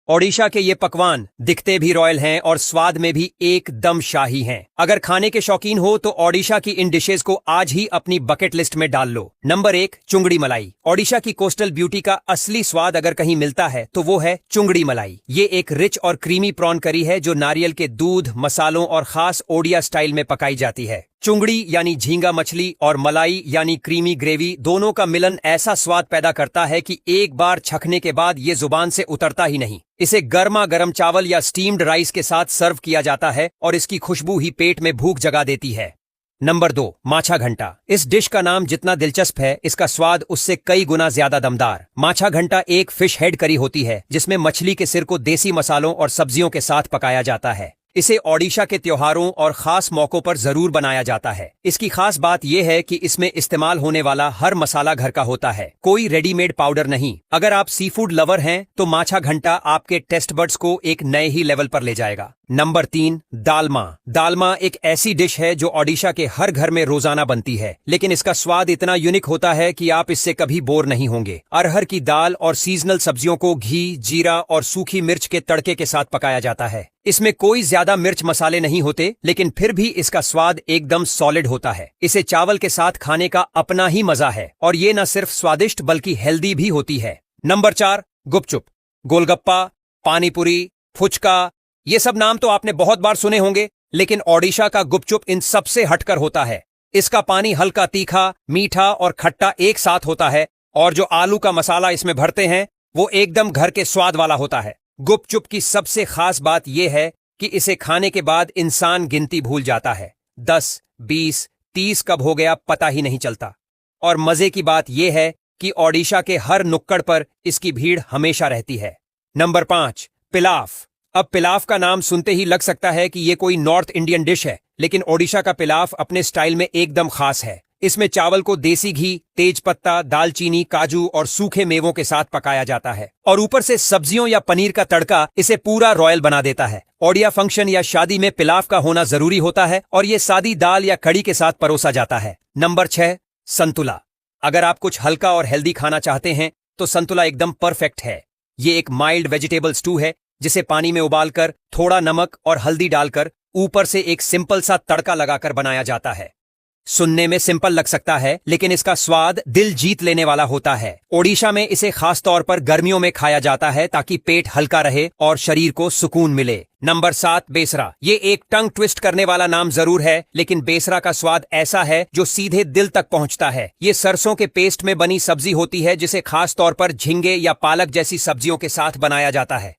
ओडिशा के ये पकवान दिखते भी रॉयल हैं और स्वाद में भी एकदम शाही हैं। अगर खाने के शौकीन हो तो ओडिशा की इन डिशेस को आज ही अपनी बकेट लिस्ट में डाल लो। नंबर 1, चुंगड़ी मलाई। ओडिशा की कोस्टल ब्यूटी का असली स्वाद अगर कहीं मिलता है तो वो है चुंगड़ी मलाई। ये एक रिच और क्रीमी प्रॉन करी है जो नारियल के दूध, मसालों और खास ओडिया स्टाइल में पकाई जाती है। चुंगड़ी यानी झींगा मछली और मलाई यानी क्रीमी ग्रेवी, दोनों का मिलन ऐसा स्वाद पैदा करता है कि एक बार चखने के बाद ये जुबान से उतरता ही नहीं। इसे गर्मा गर्म चावल या स्टीम्ड राइस के साथ सर्व किया जाता है और इसकी खुशबू ही पेट में भूख जगा देती है। नंबर 2, माछा घंटा। इस डिश का नाम जितना दिलचस्प है, इसका स्वाद उससे कई गुना ज्यादा दमदार। माछा घंटा एक फिश हेड करी होती है जिसमें मछली के सिर को देसी मसालों और सब्जियों के साथ पकाया जाता है। इसे ओडिशा के त्योहारों और खास मौकों पर जरूर बनाया जाता है। इसकी खास बात यह है कि इसमें इस्तेमाल होने वाला हर मसाला घर का होता है, कोई रेडीमेड पाउडर नहीं। अगर आप सी फूड लवर हैं तो माछा घंटा आपके टेस्ट बड्स को एक नए ही लेवल पर ले जाएगा। नंबर 3, दालमा। दालमा एक ऐसी डिश है जो ओडिशा के हर घर में रोजाना बनती है, लेकिन इसका स्वाद इतना यूनिक होता है कि आप इससे कभी बोर नहीं होंगे। अरहर की दाल और सीजनल सब्जियों को घी, जीरा और सूखी मिर्च के तड़के के साथ पकाया जाता है। इसमें कोई ज्यादा मिर्च मसाले नहीं होते, लेकिन फिर भी इसका स्वाद एकदम सॉलिड होता है। इसे चावल के साथ खाने का अपना ही मजा है और ये न सिर्फ स्वादिष्ट बल्कि हेल्दी भी होती है। नंबर 4, गुपचुप। गोलगप्पा, पानीपुरी, फुचका, ये सब नाम तो आपने बहुत बार सुने होंगे, लेकिन ओडिशा का गुपचुप इन सबसे हटकर होता है। इसका पानी हल्का तीखा, मीठा और खट्टा एक साथ होता है और जो आलू का मसाला इसमें भरते हैं वो एकदम घर के स्वाद वाला होता है। गुपचुप की सबसे खास बात यह है कि इसे खाने के बाद इंसान गिनती भूल जाता है। 10, 20, 30 कब हो गया पता ही नहीं चलता। और मजे की बात यह है कि ओडिशा के हर नुक्कड़ पर इसकी भीड़ हमेशा रहती है। Number 5, pilaf. अब पिलाफ का नाम सुनते ही लग सकता है कि यह कोई नॉर्थ इंडियन डिश है, लेकिन ओडिशा का पिलाफ अपने स्टाइल में एकदम खास है। इसमें चावल को देसी घी, तेज पत्ता, दालचीनी, काजू और सूखे मेवों के साथ पकाया जाता है और ऊपर से सब्जियों या पनीर का तड़का इसे पूरा रॉयल बना देता है। ओडिया फंक्शन या शादी में पिलाफ का होना जरूरी होता है और ये सादी दाल या कड़ी के साथ परोसा जाता है। नंबर 6, संतुला। अगर आप कुछ हल्का और हेल्दी खाना चाहते हैं तो संतुला एकदम परफेक्ट है। ये एक माइल्ड वेजिटेबल स्टू है जिसे पानी में उबालकर थोड़ा नमक और हल्दी डालकर ऊपर से एक सिंपल सा तड़का लगाकर बनाया जाता है। सुनने में सिंपल लग सकता है, लेकिन इसका स्वाद दिल जीत लेने वाला होता है। ओडिशा में इसे खास तौर पर गर्मियों में खाया जाता है ताकि पेट हल्का रहे और शरीर को सुकून मिले। नंबर 7, बेसरा। ये एक टंग ट्विस्ट करने वाला नाम जरूर है, लेकिन बेसरा का स्वाद ऐसा है जो सीधे दिल तक पहुंचता है। ये सरसों के पेस्ट में बनी सब्जी होती है जिसे खास तौर पर झींगे या पालक जैसी सब्जियों के साथ बनाया जाता है।